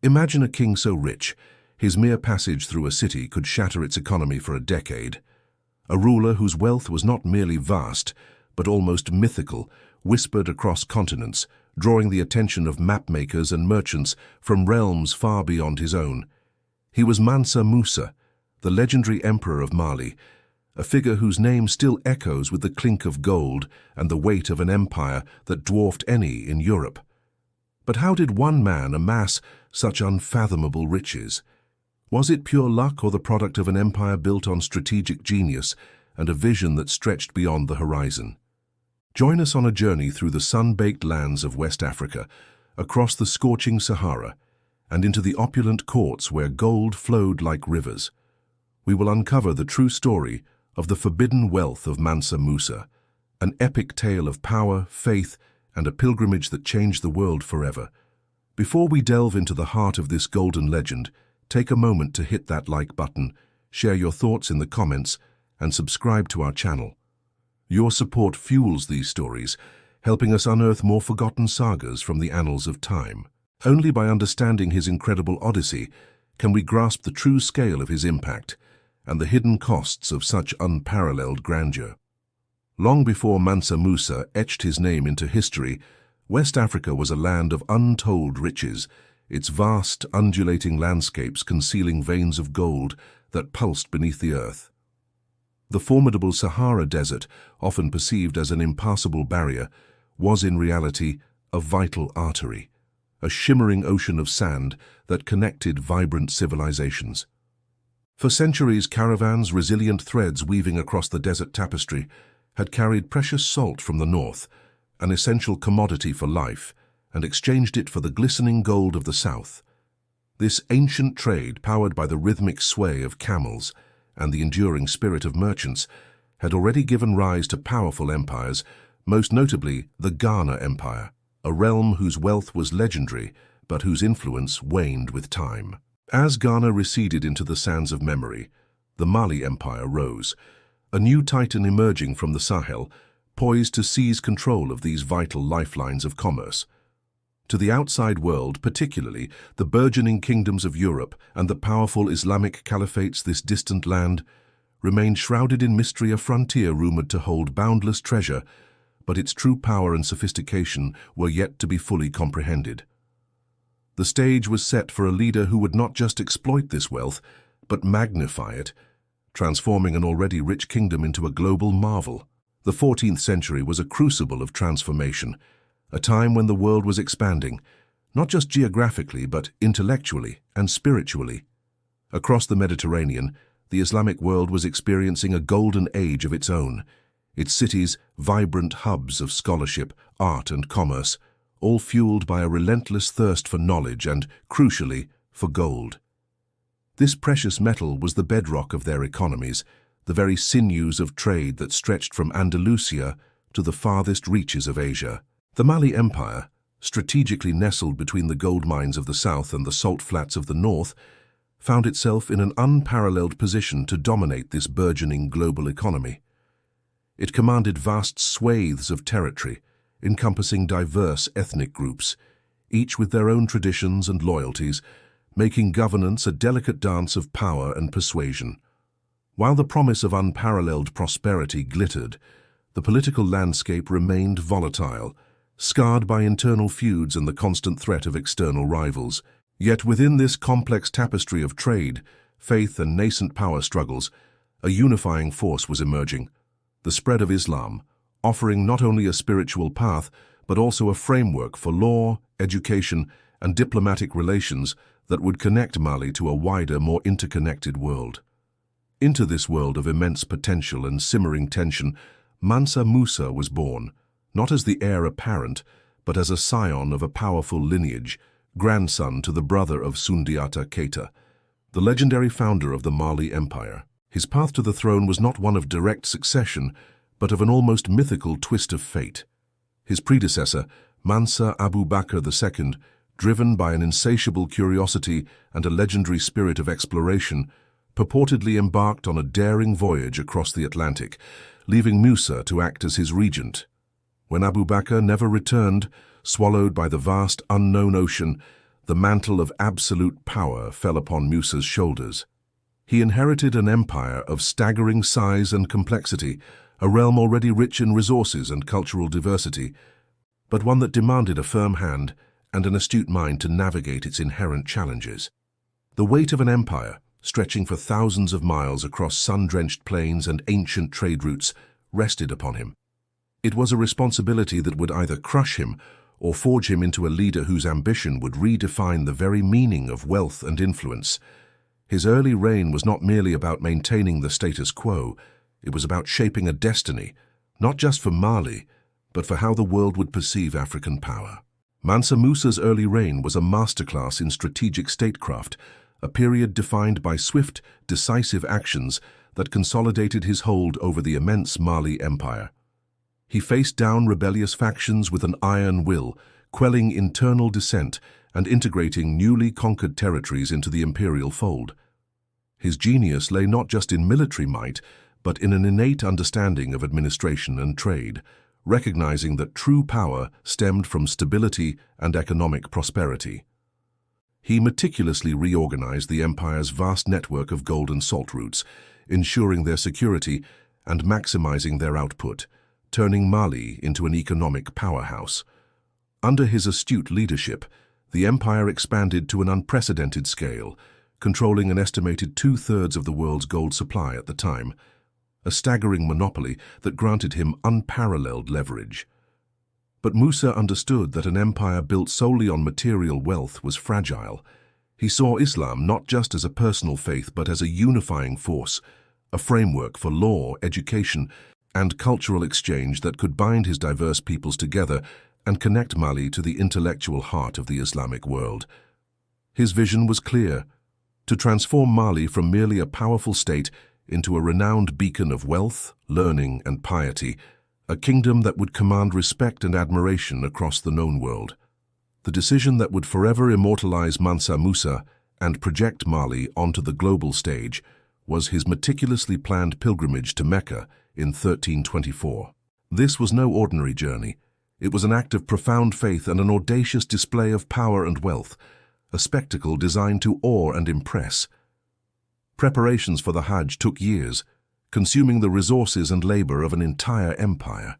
Imagine a king so rich, his mere passage through a city could shatter its economy for a decade. A ruler whose wealth was not merely vast, but almost mythical, whispered across continents, drawing the attention of mapmakers and merchants from realms far beyond his own. He was Mansa Musa, the legendary emperor of Mali, a figure whose name still echoes with the clink of gold and the weight of an empire that dwarfed any in Europe. But how did one man amass such unfathomable riches? Was it pure luck or the product of an empire built on strategic genius and a vision that stretched beyond the horizon? Join us on a journey through the sun-baked lands of West Africa, across the scorching Sahara, and into the opulent courts where gold flowed like rivers. We will uncover the true story of the forbidden wealth of Mansa Musa, an epic tale of power, faith, and a pilgrimage that changed the world forever. Before we delve into the heart of this golden legend, take a moment to hit that like button, share your thoughts in the comments, and subscribe to our channel. Your support fuels these stories, helping us unearth more forgotten sagas from the annals of time. Only by understanding his incredible odyssey can we grasp the true scale of his impact and the hidden costs of such unparalleled grandeur. Long before Mansa Musa etched his name into history, West Africa was a land of untold riches, its vast, undulating landscapes concealing veins of gold that pulsed beneath the earth. The formidable Sahara Desert, often perceived as an impassable barrier, was in reality a vital artery, a shimmering ocean of sand that connected vibrant civilizations. For centuries, caravans, resilient threads weaving across the desert tapestry, had carried precious salt from the north, an essential commodity for life, and exchanged it for the glistening gold of the south. This ancient trade, powered by the rhythmic sway of camels and the enduring spirit of merchants, had already given rise to powerful empires, most notably the Ghana Empire, a realm whose wealth was legendary, but whose influence waned with time. As Ghana receded into the sands of memory, the Mali Empire rose, a new titan emerging from the Sahel, poised to seize control of these vital lifelines of commerce. To the outside world, particularly the burgeoning kingdoms of Europe and the powerful Islamic caliphates, this distant land remained shrouded in mystery, a frontier rumored to hold boundless treasure, but its true power and sophistication were yet to be fully comprehended. The stage was set for a leader who would not just exploit this wealth, but magnify it, transforming an already rich kingdom into a global marvel. The 14th century was a crucible of transformation, a time when the world was expanding, not just geographically but intellectually and spiritually. Across the Mediterranean, the Islamic world was experiencing a golden age of its own, its cities vibrant hubs of scholarship, art and commerce, all fueled by a relentless thirst for knowledge and, crucially, for gold. This precious metal was the bedrock of their economies, the very sinews of trade that stretched from Andalusia to the farthest reaches of Asia. The Mali Empire, strategically nestled between the gold mines of the south and the salt flats of the north, found itself in an unparalleled position to dominate this burgeoning global economy. It commanded vast swathes of territory, encompassing diverse ethnic groups, each with their own traditions and loyalties, making governance a delicate dance of power and persuasion. While the promise of unparalleled prosperity glittered, the political landscape remained volatile, scarred by internal feuds and the constant threat of external rivals. Yet within this complex tapestry of trade, faith and nascent power struggles, a unifying force was emerging: the spread of Islam, offering not only a spiritual path, but also a framework for law, education, and diplomatic relations that would connect Mali to a wider, more interconnected world. Into this world of immense potential and simmering tension, Mansa Musa was born, not as the heir apparent, but as a scion of a powerful lineage, grandson to the brother of Sundiata Keita, the legendary founder of the Mali Empire. His path to the throne was not one of direct succession, but of an almost mythical twist of fate. His predecessor, Mansa Abu Bakr II, driven by an insatiable curiosity and a legendary spirit of exploration, purportedly embarked on a daring voyage across the Atlantic, leaving Musa to act as his regent. When Abu Bakr never returned, swallowed by the vast unknown ocean, the mantle of absolute power fell upon Musa's shoulders. He inherited an empire of staggering size and complexity, a realm already rich in resources and cultural diversity, but one that demanded a firm hand and an astute mind to navigate its inherent challenges. The weight of an empire, stretching for thousands of miles across sun-drenched plains and ancient trade routes, rested upon him. It was a responsibility that would either crush him or forge him into a leader whose ambition would redefine the very meaning of wealth and influence. His early reign was not merely about maintaining the status quo, it was about shaping a destiny, not just for Mali, but for how the world would perceive African power. Mansa Musa's early reign was a masterclass in strategic statecraft, a period defined by swift, decisive actions that consolidated his hold over the immense Mali Empire. He faced down rebellious factions with an iron will, quelling internal dissent and integrating newly conquered territories into the imperial fold. His genius lay not just in military might, but in an innate understanding of administration and trade, recognizing that true power stemmed from stability and economic prosperity. He meticulously reorganized the empire's vast network of gold and salt routes, ensuring their security and maximizing their output, turning Mali into an economic powerhouse. Under his astute leadership, the empire expanded to an unprecedented scale, controlling an estimated 2/3 of the world's gold supply at the time, a staggering monopoly that granted him unparalleled leverage. But Musa understood that an empire built solely on material wealth was fragile. He saw Islam not just as a personal faith but as a unifying force, a framework for law, education, and cultural exchange that could bind his diverse peoples together and connect Mali to the intellectual heart of the Islamic world. His vision was clear: to transform Mali from merely a powerful state into a renowned beacon of wealth, learning, and piety, a kingdom that would command respect and admiration across the known world. The decision that would forever immortalize Mansa Musa and project Mali onto the global stage was his meticulously planned pilgrimage to Mecca in 1324. This was no ordinary journey. It was an act of profound faith and an audacious display of power and wealth, a spectacle designed to awe and impress. Preparations for the Hajj took years, consuming the resources and labor of an entire empire.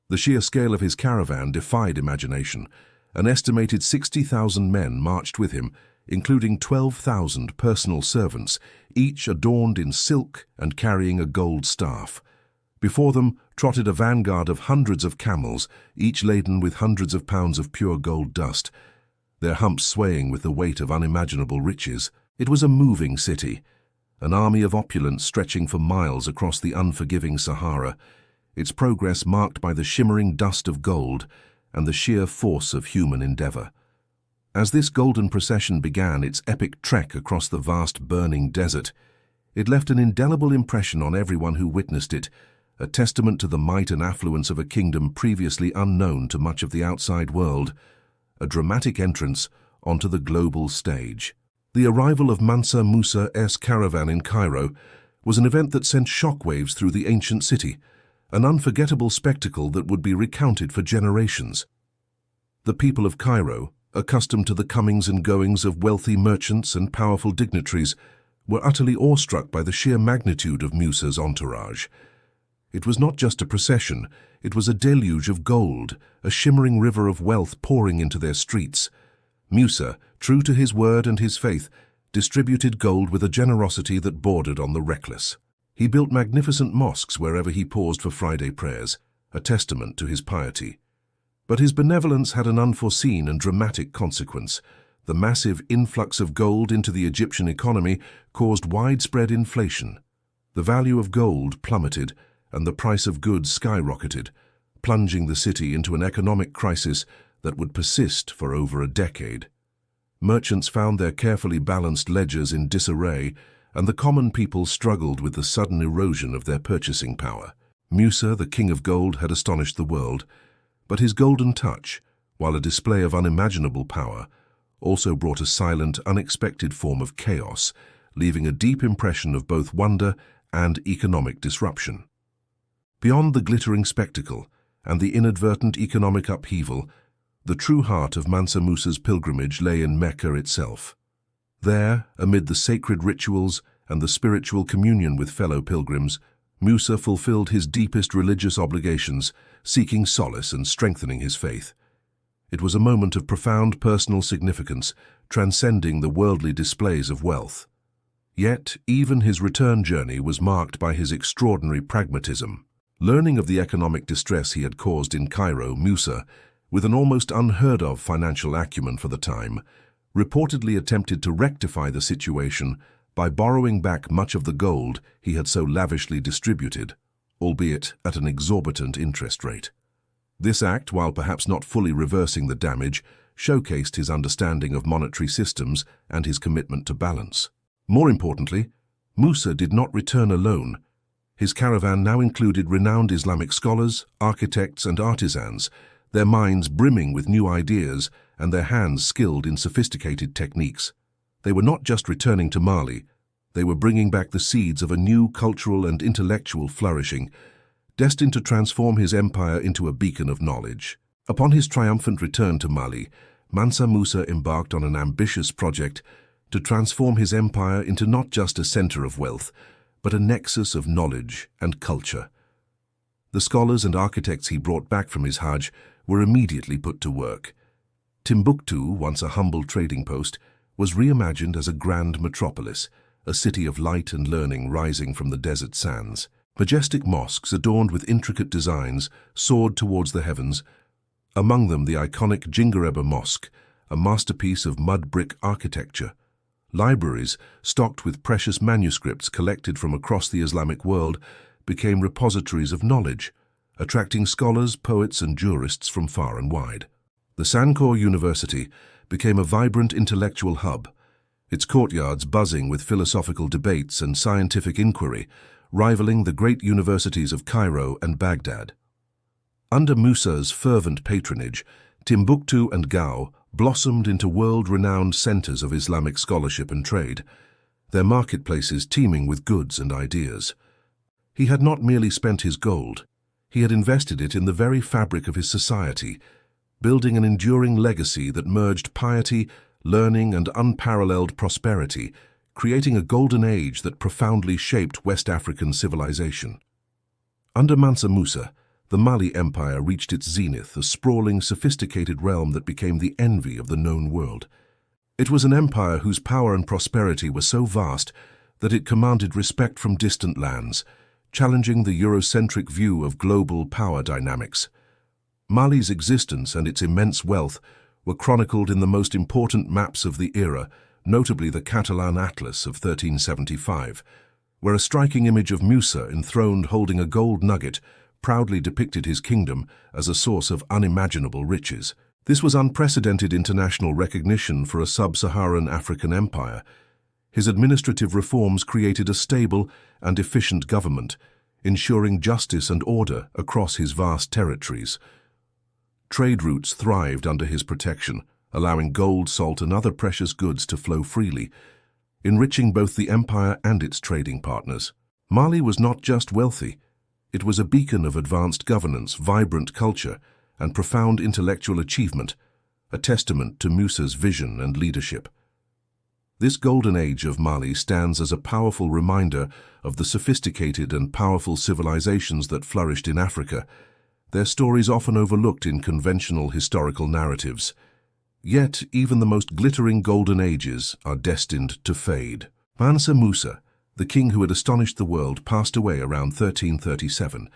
The sheer scale of his caravan defied imagination. An estimated 60,000 men marched with him, including 12,000 personal servants, each adorned in silk and carrying a gold staff. Before them trotted a vanguard of hundreds of camels, each laden with hundreds of pounds of pure gold dust, their humps swaying with the weight of unimaginable riches. It was a moving city, an army of opulence stretching for miles across the unforgiving Sahara, its progress marked by the shimmering dust of gold and the sheer force of human endeavor. As this golden procession began its epic trek across the vast burning desert, it left an indelible impression on everyone who witnessed it, a testament to the might and affluence of a kingdom previously unknown to much of the outside world, a dramatic entrance onto the global stage. The arrival of Mansa Musa's caravan in Cairo was an event that sent shockwaves through the ancient city, an unforgettable spectacle that would be recounted for generations. The people of Cairo, accustomed to the comings and goings of wealthy merchants and powerful dignitaries, were utterly awestruck by the sheer magnitude of Musa's entourage. It was not just a procession, it was a deluge of gold, a shimmering river of wealth pouring into their streets. Musa, true to his word and his faith, distributed gold with a generosity that bordered on the reckless. He built magnificent mosques wherever he paused for Friday prayers, a testament to his piety. But his benevolence had an unforeseen and dramatic consequence. The massive influx of gold into the Egyptian economy caused widespread inflation. The value of gold plummeted, and the price of goods skyrocketed, plunging the city into an economic crisis that would persist for over a decade. Merchants found their carefully balanced ledgers in disarray, and the common people struggled with the sudden erosion of their purchasing power. Musa, the king of gold, had astonished the world, but his golden touch, while a display of unimaginable power, also brought a silent, unexpected form of chaos, leaving a deep impression of both wonder and economic disruption. Beyond the glittering spectacle and the inadvertent economic upheaval, The true heart of Mansa Musa's pilgrimage lay in Mecca itself. There, amid the sacred rituals and the spiritual communion with fellow pilgrims, Musa fulfilled his deepest religious obligations, seeking solace and strengthening his faith. It was a moment of profound personal significance, transcending the worldly displays of wealth. Yet, even his return journey was marked by his extraordinary pragmatism. Learning of the economic distress he had caused in Cairo, Musa, with an almost unheard-of financial acumen for the time, reportedly attempted to rectify the situation by borrowing back much of the gold he had so lavishly distributed, albeit at an exorbitant interest rate. This act, while perhaps not fully reversing the damage, showcased his understanding of monetary systems and his commitment to balance. More importantly, Musa did not return alone. His caravan now included renowned Islamic scholars, architects, and artisans, their minds brimming with new ideas and their hands skilled in sophisticated techniques. They were not just returning to Mali, they were bringing back the seeds of a new cultural and intellectual flourishing, destined to transform his empire into a beacon of knowledge. Upon his triumphant return to Mali, Mansa Musa embarked on an ambitious project to transform his empire into not just a center of wealth, but a nexus of knowledge and culture. The scholars and architects he brought back from his Hajj were immediately put to work. Timbuktu, once a humble trading post, was reimagined as a grand metropolis, a city of light and learning rising from the desert sands. Majestic mosques adorned with intricate designs soared towards the heavens, among them the iconic Jingareba Mosque, a masterpiece of mud brick architecture. Libraries, stocked with precious manuscripts collected from across the Islamic world, became repositories of knowledge, attracting scholars, poets, and jurists from far and wide. The Sankore University became a vibrant intellectual hub, its courtyards buzzing with philosophical debates and scientific inquiry, rivaling the great universities of Cairo and Baghdad. Under Musa's fervent patronage, Timbuktu and Gao blossomed into world-renowned centers of Islamic scholarship and trade, their marketplaces teeming with goods and ideas. He had not merely spent his gold, he had invested it in the very fabric of his society, building an enduring legacy that merged piety, learning, and unparalleled prosperity, creating a golden age that profoundly shaped West African civilization. Under Mansa Musa, the Mali Empire reached its zenith, a sprawling, sophisticated realm that became the envy of the known world. It was an empire whose power and prosperity were so vast that it commanded respect from distant lands, challenging the Eurocentric view of global power dynamics. Mali's existence and its immense wealth were chronicled in the most important maps of the era, notably the Catalan Atlas of 1375, where a striking image of Musa enthroned holding a gold nugget proudly depicted his kingdom as a source of unimaginable riches. This was unprecedented international recognition for a sub-Saharan African empire. His administrative reforms created a stable and efficient government, ensuring justice and order across his vast territories. Trade routes thrived under his protection, allowing gold, salt, and other precious goods to flow freely, enriching both the empire and its trading partners. Mali was not just wealthy, it was a beacon of advanced governance, vibrant culture, and profound intellectual achievement, a testament to Musa's vision and leadership. This golden age of Mali stands as a powerful reminder of the sophisticated and powerful civilizations that flourished in Africa, their stories often overlooked in conventional historical narratives. Yet, even the most glittering golden ages are destined to fade. Mansa Musa, the king who had astonished the world, passed away around 1337,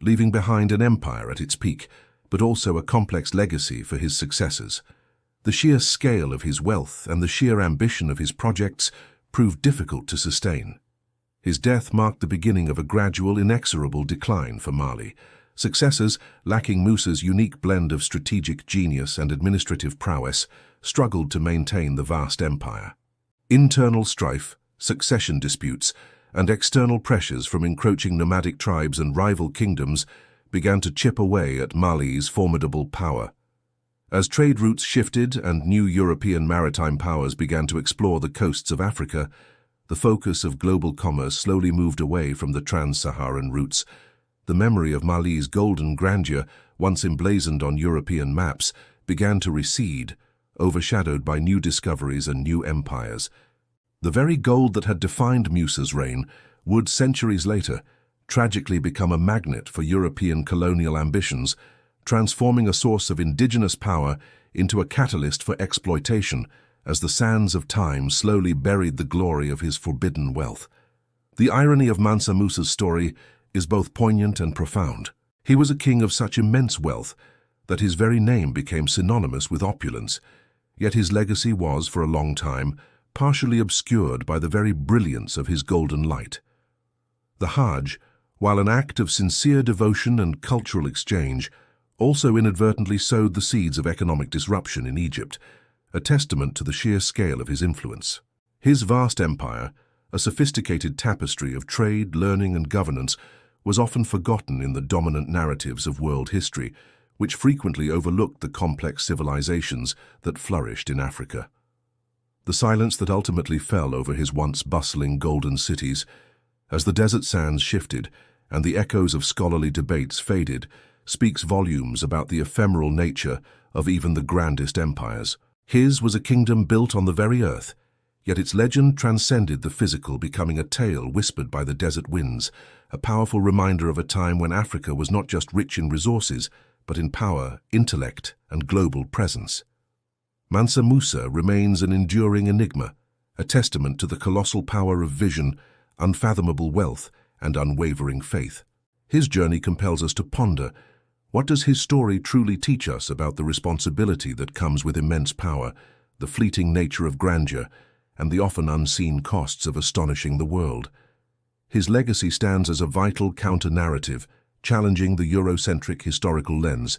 leaving behind an empire at its peak, but also a complex legacy for his successors. The sheer scale of his wealth and the sheer ambition of his projects proved difficult to sustain. His death marked the beginning of a gradual, inexorable decline for Mali. Successors, lacking Musa's unique blend of strategic genius and administrative prowess, struggled to maintain the vast empire. Internal strife, succession disputes, and external pressures from encroaching nomadic tribes and rival kingdoms began to chip away at Mali's formidable power. As trade routes shifted and new European maritime powers began to explore the coasts of Africa, the focus of global commerce slowly moved away from the trans-Saharan routes. The memory of Mali's golden grandeur, once emblazoned on European maps, began to recede, overshadowed by new discoveries and new empires. The very gold that had defined Musa's reign would, centuries later, tragically become a magnet for European colonial ambitions, transforming a source of indigenous power into a catalyst for exploitation as the sands of time slowly buried the glory of his forbidden wealth. The irony of Mansa Musa's story is both poignant and profound. He was a king of such immense wealth that his very name became synonymous with opulence, yet his legacy was, for a long time, partially obscured by the very brilliance of his golden light. The Hajj, while an act of sincere devotion and cultural exchange, also inadvertently sowed the seeds of economic disruption in Egypt, a testament to the sheer scale of his influence. His vast empire, a sophisticated tapestry of trade, learning, and governance, was often forgotten in the dominant narratives of world history, which frequently overlooked the complex civilizations that flourished in Africa. The silence that ultimately fell over his once bustling golden cities, as the desert sands shifted and the echoes of scholarly debates faded, speaks volumes about the ephemeral nature of even the grandest empires. His was a kingdom built on the very earth, yet its legend transcended the physical, becoming a tale whispered by the desert winds, a powerful reminder of a time when Africa was not just rich in resources, but in power, intellect, and global presence. Mansa Musa remains an enduring enigma, a testament to the colossal power of vision, unfathomable wealth, and unwavering faith. His journey compels us to ponder, what does his story truly teach us about the responsibility that comes with immense power, the fleeting nature of grandeur, and the often unseen costs of astonishing the world? His legacy stands as a vital counter-narrative, challenging the Eurocentric historical lens,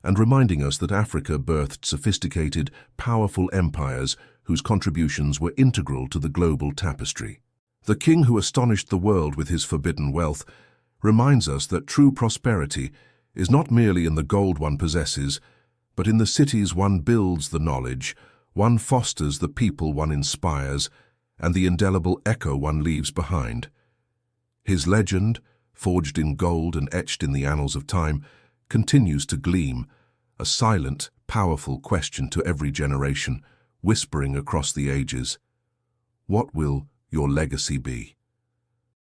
and reminding us that Africa birthed sophisticated, powerful empires whose contributions were integral to the global tapestry. The king who astonished the world with his forbidden wealth reminds us that true prosperity is not merely in the gold one possesses, but in the cities one builds, the knowledge one fosters, the people one inspires, and the indelible echo one leaves behind. His legend, forged in gold and etched in the annals of time, continues to gleam, a silent, powerful question to every generation, whispering across the ages. What will your legacy be?